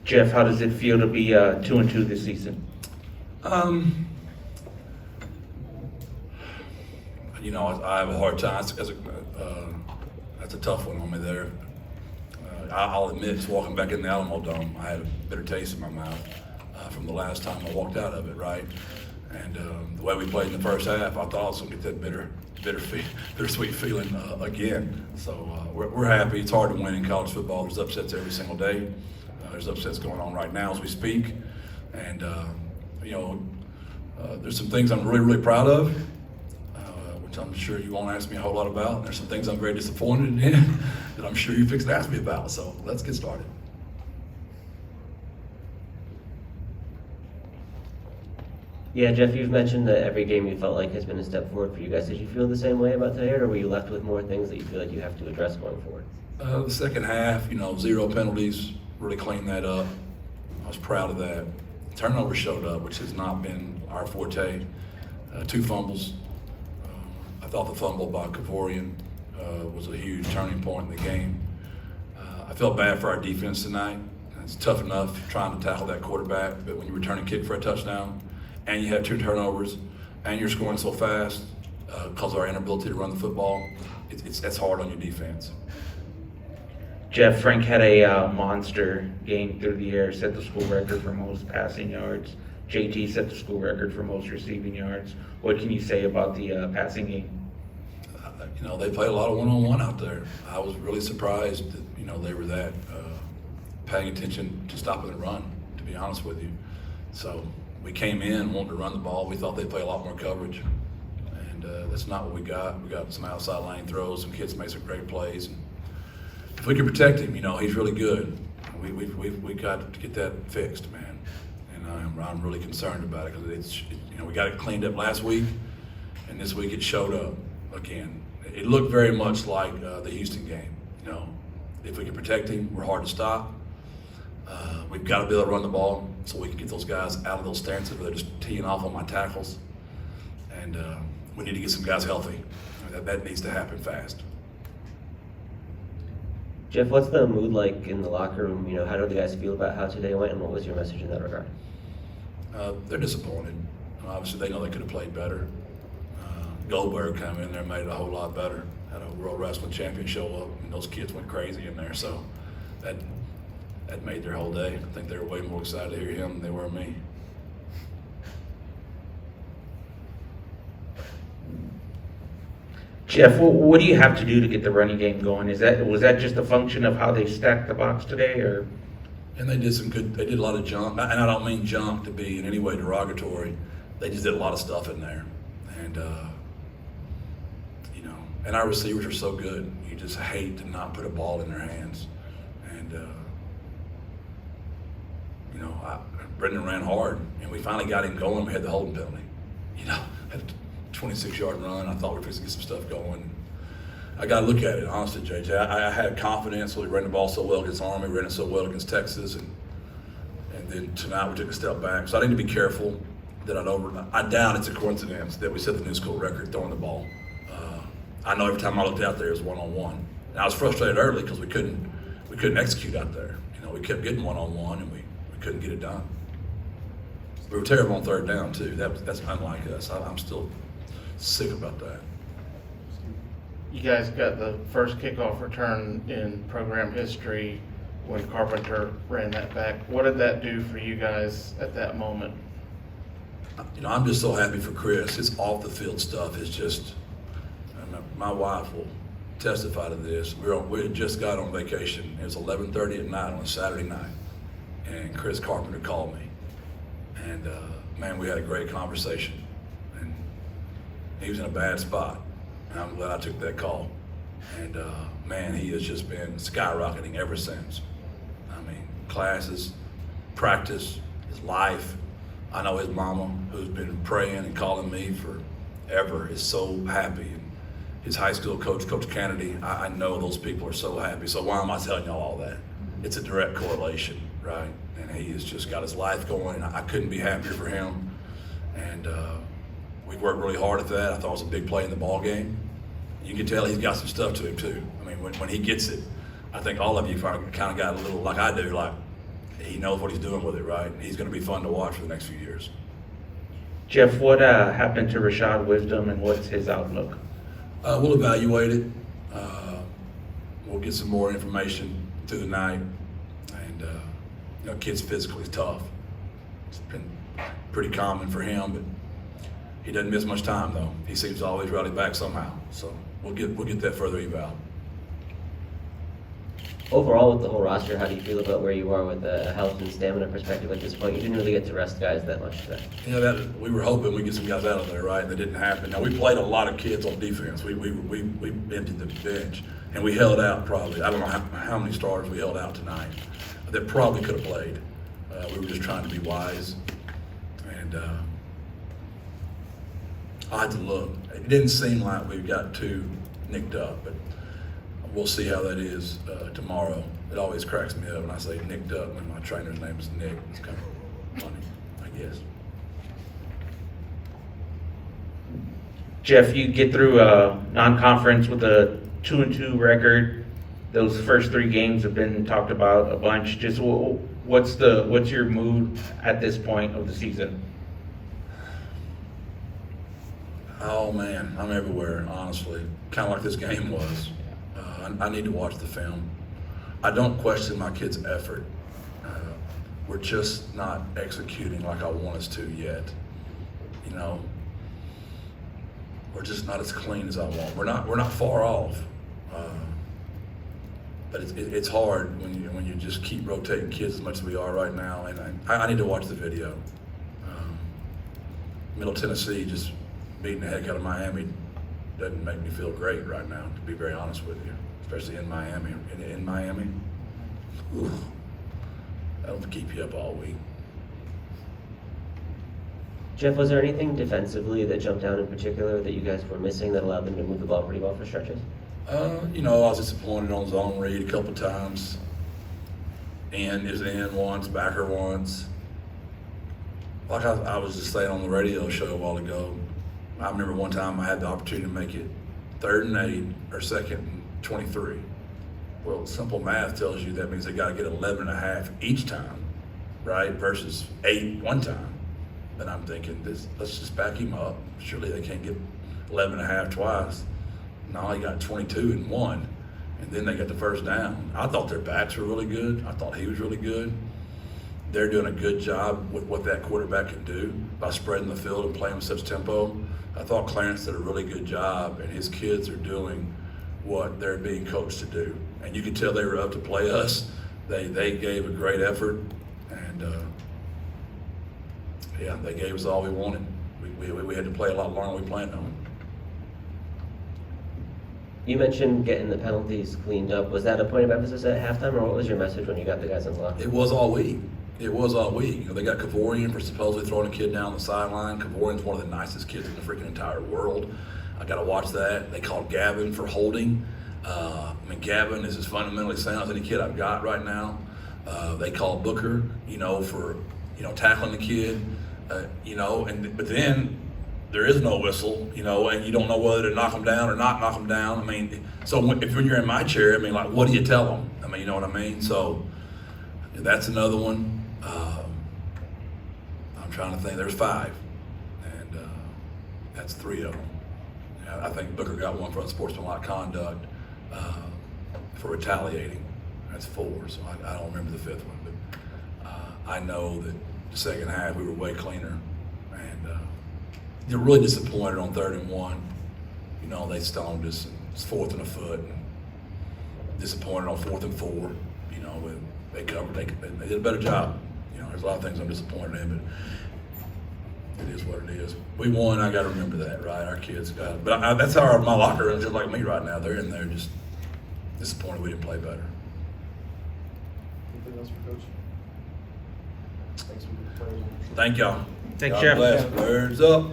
Jeff, how does it feel to be 2-2 this season? I have a hard time. That's a tough one on me there. I'll admit, just walking back in the Alamo Dome, I had a bitter taste in my mouth from the last time I walked out of it, right? And the way we played in the first half, I thought I was going to get that bittersweet feeling again. So we're happy. It's hard to win in college football. There's upsets every single day. There's upsets going on right now as we speak. And, there's some things I'm really, really proud of, which I'm sure you won't ask me a whole lot about. There's some things I'm very disappointed in that I'm sure you're fixing to ask me about. So let's get started. Yeah, Jeff, you've mentioned that every game you felt like has been a step forward for you guys. Did you feel the same way about today, or were you left with more things that you feel like you have to address going forward? The second half, 0 penalties, really cleaned that up. I was proud of that. Turnover showed up, which has not been our forte. 2 fumbles. I thought the fumble by Kavorian was a huge turning point in the game. I felt bad for our defense tonight. It's tough enough trying to tackle that quarterback, but when you return a kick for a touchdown, and you have 2 turnovers, and you're scoring so fast because of our inability to run the football, that's hard on your defense. Jeff, Frank had a monster game through the air, set the school record for most passing yards. JT set the school record for most receiving yards. What can you say about the passing game? They played a lot of one-on-one out there. I was really surprised that, they were that paying attention to stopping the run, to be honest with you. So we came in wanting to run the ball. We thought they'd play a lot more coverage, and that's not what we got. We got some outside lane throws. Some kids made some great plays. And if we can protect him, he's really good. We got to get that fixed, man. And I'm really concerned about it because we got it cleaned up last week, and this week it showed up again. It looked very much like the Houston game. If we can protect him, we're hard to stop. We've got to be able to run the ball so we can get those guys out of those stances where they're just teeing off on my tackles. And we need to get some guys healthy. That needs to happen fast. Jeff, what's the mood like in the locker room? How do the guys feel about how today went, and what was your message in that regard? They're disappointed. Obviously, they know they could have played better. Goldberg came in there and made it a whole lot better. Had a World Wrestling Champion show up, and those kids went crazy in there. So that made their whole day. I think they were way more excited to hear him than they were me. Jeff, what do you have to do to get the running game going? Was that just a function of how they stacked the box today, or? And they did they did a lot of junk, and I don't mean junk to be in any way derogatory. They just did a lot of stuff in there. And, and our receivers are so good. You just hate to not put a ball in their hands. And, Brendan ran hard, and we finally got him going. We had the holding penalty. Had a 26-yard run. I thought we were going to get some stuff going. I got to look at it, honestly, JJ. I had confidence. We ran the ball so well against Army, ran it so well against Texas, and then tonight we took a step back. So I need to be careful that I doubt it's a coincidence that we set the new school record throwing the ball. I know every time I looked out there it was one-on-one. And I was frustrated early because we couldn't execute out there. We kept getting one-on-one, and we couldn't get it done. We were terrible on third down too. That's unlike us. I'm still sick about that. You guys got the first kickoff return in program history when Carpenter ran that back. What did that do for you guys at that moment? I'm just so happy for Chris. His off the field stuff is just. My wife will testify to this. We had just got on vacation. It was 11:30 at night on a Saturday night, and Chris Carpenter called me, and man, we had a great conversation. And he was in a bad spot, and I'm glad I took that call. And man, he has just been skyrocketing ever since. Classes, practice, his life. I know his mama, who's been praying and calling me forever, is so happy. His high school coach, Coach Kennedy, I know those people are so happy. So why am I telling y'all all that? It's a direct correlation, right? And he has just got his life going, and I couldn't be happier for him. And we worked really hard at that. I thought it was a big play in the ball game. You can tell he's got some stuff to him too. When he gets it, I think all of you kind of got a little, like I do, like he knows what he's doing with it, right? And he's going to be fun to watch for the next few years. Jeff, what happened to Rashad Wisdom and what's his outlook? We'll evaluate it. We'll get some more information through the night. And, kid's physically tough. It's been pretty common for him, but he doesn't miss much time, though. He seems to always rally back somehow. So we'll get that further eval. Overall, with the whole roster, how do you feel about where you are with a health and stamina perspective at this point? You didn't really get to rest guys that much today. That we were hoping we'd get some guys out of there, right? And that didn't happen. Now, we played a lot of kids on defense. We emptied the bench, and we held out probably. I don't know how many starters we held out tonight that probably could have played. We were just trying to be wise. And I had to look. It didn't seem like we got too nicked up, but we'll see how that is tomorrow. It always cracks me up when I say nicked up when my trainer's name is Nick. It's kind of funny, I guess. Jeff, you get through a non-conference with a 2-2 record. Those first 3 games have been talked about a bunch. Just what's your mood at this point of the season? Oh man, I'm everywhere, honestly. Kind of like this game was. I need to watch the film. I don't question my kids' effort. We're just not executing like I want us to yet. We're just not as clean as I want. We're not far off. But it's hard when you just keep rotating kids as much as we are right now. And I need to watch the video. Middle Tennessee just beating the heck out of Miami doesn't make me feel great right now, to be very honest with you. Especially in Miami. In Miami, ooh, that'll keep you up all week. Jeff, was there anything defensively that jumped out in particular that you guys were missing that allowed them to move the ball pretty well for stretches? I was disappointed on zone read a couple times. And is in once, backer once. Like I was just saying on the radio show a while ago, I remember one time I had the opportunity to make it 3rd and 8 or 2nd and 23. Well, simple math tells you that means they got to get 11 and a half each time, right? Versus 8 one time. And I'm thinking, let's just back him up. Surely they can't get 11 and a half twice. No, he got 22 and 1. And then they got the first down. I thought their backs were really good. I thought he was really good. They're doing a good job with what that quarterback can do by spreading the field and playing with such tempo. I thought Clarence did a really good job, and his kids are doing what they're being coached to do. And you could tell they were up to play us. They gave a great effort, and they gave us all we wanted. We had to play a lot longer than we planned on. You mentioned getting the penalties cleaned up. Was that a point of emphasis at halftime, or what was your message when you got the guys in the locker room? It was all week. They got Kavorian for supposedly throwing a kid down the sideline. Kavorian's one of the nicest kids in the freaking entire world. I got to watch that. They called Gavin for holding. Gavin is as fundamentally sound as any kid I've got right now. They called Booker, for tackling the kid, but then there is no whistle, and you don't know whether to knock them down or not knock them down. So when you're in my chair, what do you tell them? You know what I mean? So that's another one. I'm trying to think. There's 5, and that's 3 of them. I think Booker got one for unsportsmanlike conduct for retaliating. That's 4, so I don't remember the 5th one. But I know that the second half we were way cleaner, and they're really disappointed on 3rd and 1. They stoned us. And it's 4th and a foot. And disappointed on 4th and 4. They covered. They did a better job. There's a lot of things I'm disappointed in, but it is what it is. We won. I got to remember that, right? Our kids got it. But that's how my locker room is, just like me right now. They're in there just disappointed we didn't play better. Anything else for Coach? Thanks for the players. Thank y'all. Thanks, God Jeff. bless. Birds up.